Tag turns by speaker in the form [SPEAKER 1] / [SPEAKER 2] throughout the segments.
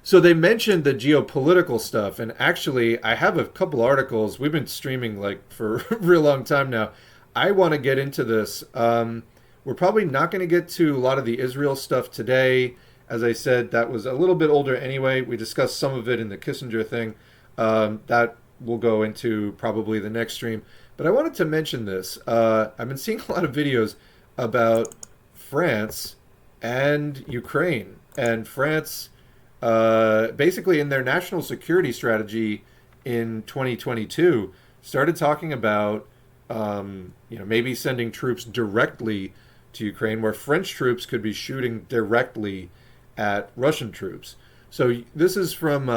[SPEAKER 1] So they mentioned the geopolitical stuff, and actually, I have a couple articles. We've been streaming like for a real long time now. I want to get into this. We're probably not going to get to a lot of the Israel stuff today. As I said, that was a little bit older anyway. We discussed some of it in the Kissinger thing. That we'll go into probably the next stream. But I wanted to mention this. I've been seeing a lot of videos about France and Ukraine. And France, basically in their national security strategy in 2022, started talking about maybe sending troops directly to Ukraine, where French troops could be shooting directly at Russian troops. So this is from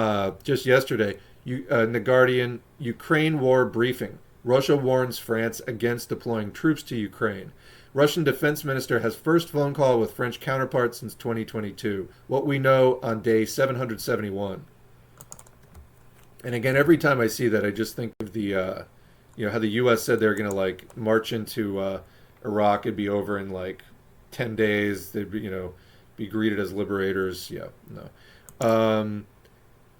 [SPEAKER 1] just yesterday. In the Guardian, Ukraine war briefing. Russia warns France against deploying troops to Ukraine. Russian defense minister has first phone call with French counterpart since 2022. What we know on day 771. And again, every time I see that, I just think of the, how the U.S. said they're going to like march into Iraq. It'd be over in like 10 days. They'd be greeted as liberators. Yeah, no.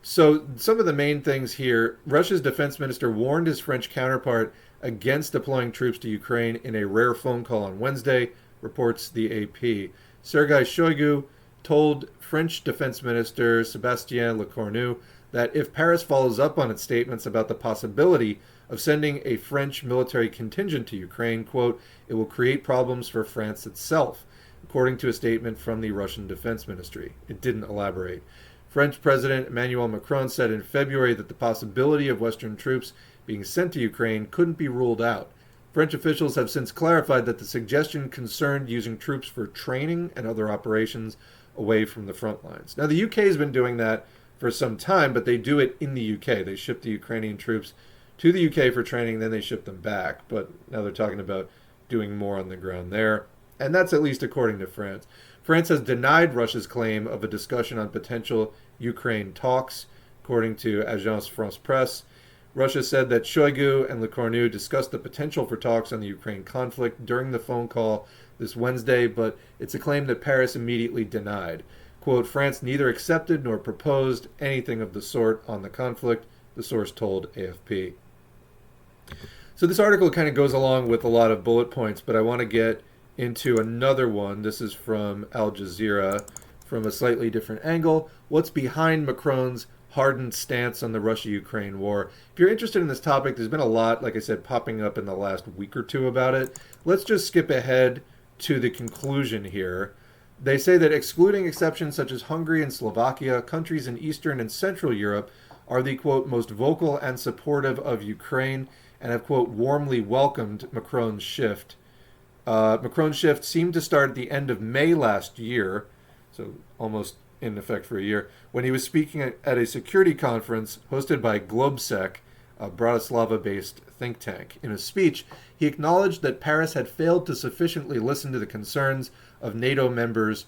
[SPEAKER 1] So some of the main things here, Russia's defense minister warned his French counterpart against deploying troops to Ukraine in a rare phone call on Wednesday, reports the AP. Sergei Shoigu told French Defense Minister Sébastien Lecornu that if Paris follows up on its statements about the possibility of sending a French military contingent to Ukraine, quote, it will create problems for France itself, according to a statement from the Russian Defense Ministry. It didn't elaborate. French President Emmanuel Macron said in February that the possibility of Western troops being sent to Ukraine couldn't be ruled out. French officials have since clarified that the suggestion concerned using troops for training and other operations away from the front lines. Now, the UK has been doing that for some time, but they do it in the UK. They ship the Ukrainian troops to the UK for training, then they ship them back. But now they're talking about doing more on the ground there. And that's at least according to France. France has denied Russia's claim of a discussion on potential Ukraine talks, according to Agence France Presse. Russia said that Shoigu and Lecornu discussed the potential for talks on the Ukraine conflict during the phone call this Wednesday, but it's a claim that Paris immediately denied. Quote, France neither accepted nor proposed anything of the sort on the conflict, the source told AFP. So this article kind of goes along with a lot of bullet points, but I want to get into another one. This is from Al Jazeera from a slightly different angle. What's behind Macron's hardened stance on the Russia-Ukraine war? If you're interested in this topic, there's been a lot, like I said, popping up in the last week or two about it. Let's just skip ahead to the conclusion here. They say that excluding exceptions such as Hungary and Slovakia, countries in Eastern and Central Europe are the, quote, most vocal and supportive of Ukraine and have, quote, warmly welcomed Macron's shift. Macron's shift seemed to start at the end of May last year, so almost in effect for a year, when he was speaking at a security conference hosted by Globsec, a Bratislava-based think tank. In a speech, he acknowledged that Paris had failed to sufficiently listen to the concerns of NATO members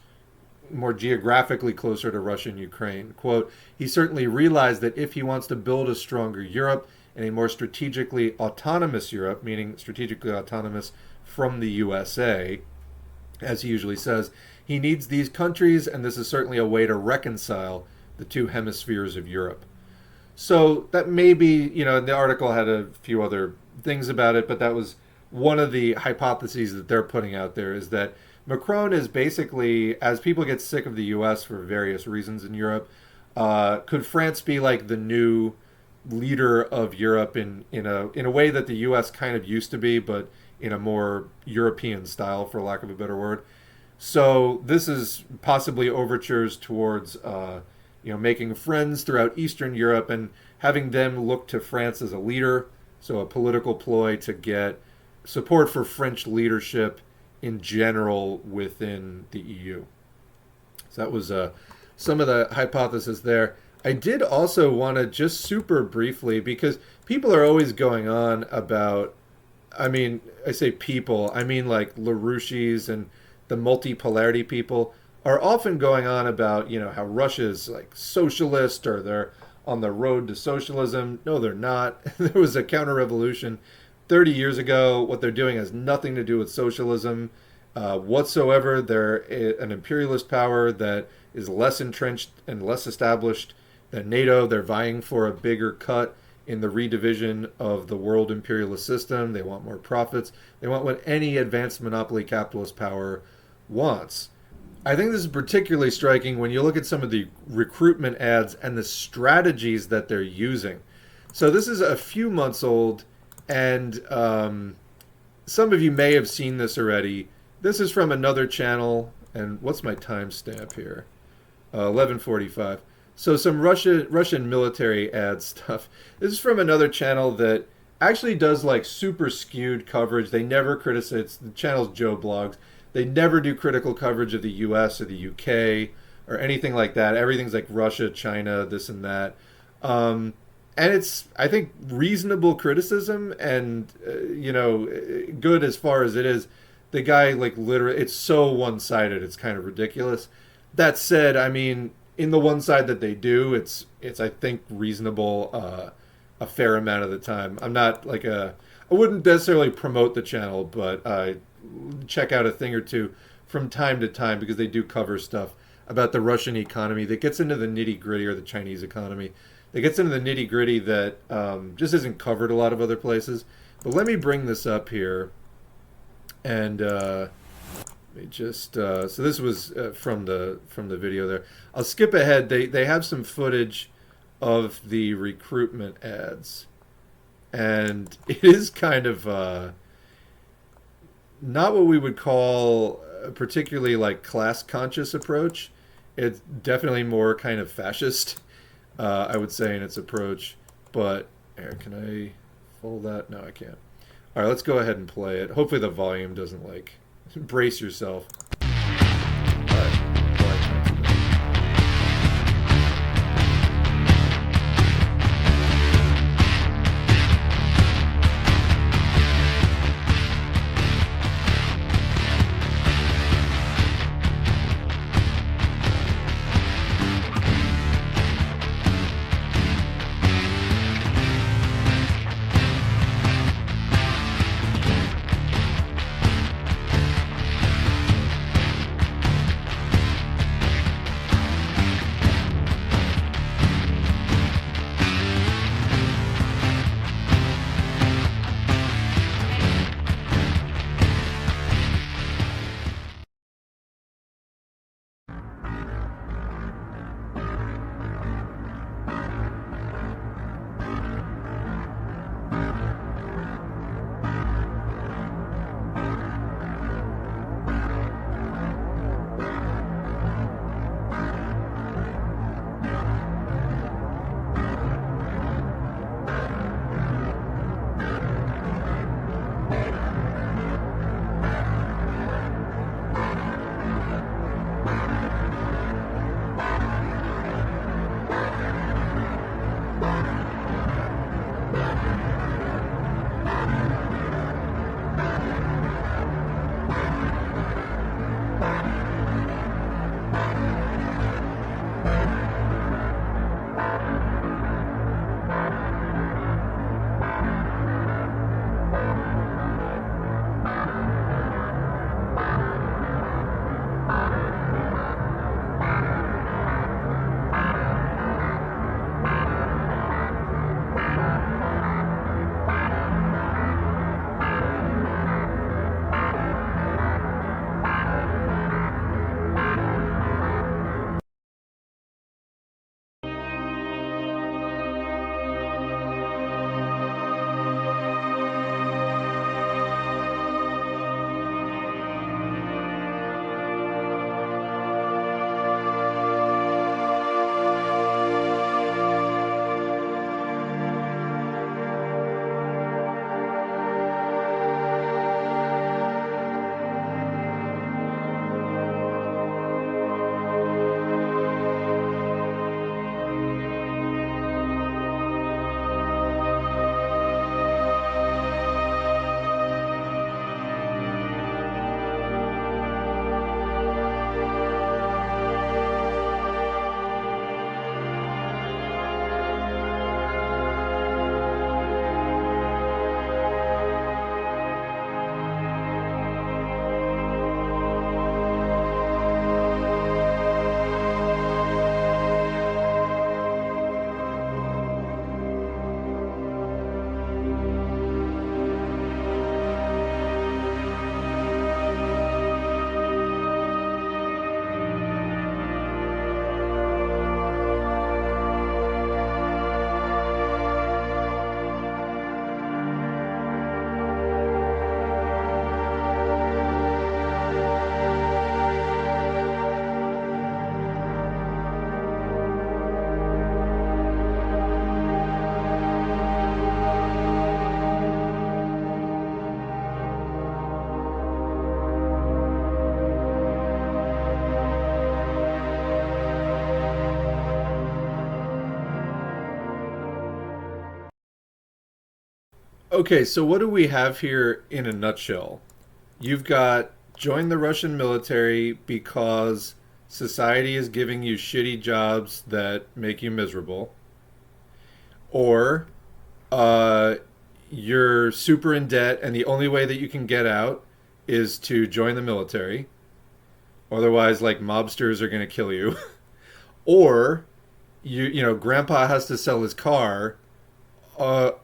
[SPEAKER 1] more geographically closer to Russia and Ukraine. Quote, he certainly realized that if he wants to build a stronger Europe and a more strategically autonomous Europe, meaning strategically autonomous from the USA, as he usually says, he needs these countries, and this is certainly a way to reconcile the two hemispheres of Europe. So that may be, the article had a few other things about it, but that was one of the hypotheses that they're putting out there, is that Macron is basically, as people get sick of the U.S. for various reasons in Europe, could France be like the new leader of Europe in a way that the U.S. kind of used to be, but in a more European style, for lack of a better word. So this is possibly overtures towards, making friends throughout Eastern Europe and having them look to France as a leader. So a political ploy to get support for French leadership in general within the EU. So that was some of the hypothesis there. I did also want to just super briefly, because people are always going on about, I say people, I mean like LaRouche's and the multipolarity people are often going on about, how Russia's like socialist or they're on the road to socialism. No, they're not. There was a counter-revolution 30 years ago. What they're doing has nothing to do with socialism. whatsoever. They're an imperialist power that is less entrenched and less established than NATO. They're vying for a bigger cut in the redivision of the world imperialist system. They want more profits. They want what any advanced monopoly capitalist power wants. I think this is particularly striking when you look at some of the recruitment ads and the strategies that they're using. So this is a few months old, and some of you may have seen this already. This is from another channel, and what's my timestamp here? 11:45. So some Russian military ad stuff. This is from another channel that actually does like super skewed coverage. They never criticize. The channel's Joe Blogs. They never do critical coverage of the U.S. or the U.K. or anything like that. Everything's like Russia, China, this and that. And it's, I think, reasonable criticism and, good as far as it is. The guy, like, literally, it's so one-sided, it's kind of ridiculous. That said, I mean, in the one side that they do, it's I think, reasonable a fair amount of the time. I'm not, like, I wouldn't necessarily promote the channel, but check out a thing or two from time to time because they do cover stuff about the Russian economy that gets into the nitty-gritty, or the Chinese economy. That gets into the nitty-gritty that just isn't covered a lot of other places. But let me bring this up here. And so this was from the video there. I'll skip ahead. They have some footage of the recruitment ads. And it is kind of not what we would call a particularly like class-conscious approach. It's definitely more kind of fascist, I would say, in its approach. But here, can I fold that? No, I can't. All right, let's go ahead and play it. Hopefully the volume doesn't, like, brace yourself. All right. Okay, so what do we have here in a nutshell? You've got join the Russian military because society is giving you shitty jobs that make you miserable, or uh, you're super in debt and the only way that you can get out is to join the military. Otherwise, like mobsters are going to kill you. Or grandpa has to sell his car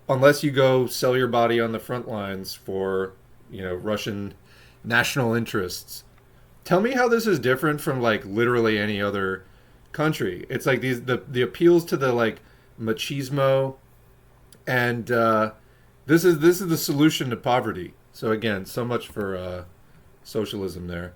[SPEAKER 1] unless you go sell your body on the front lines for, Russian national interests. Tell me how this is different from like literally any other country. It's like the appeals to the like machismo, and this is the solution to poverty. So again, so much for socialism there.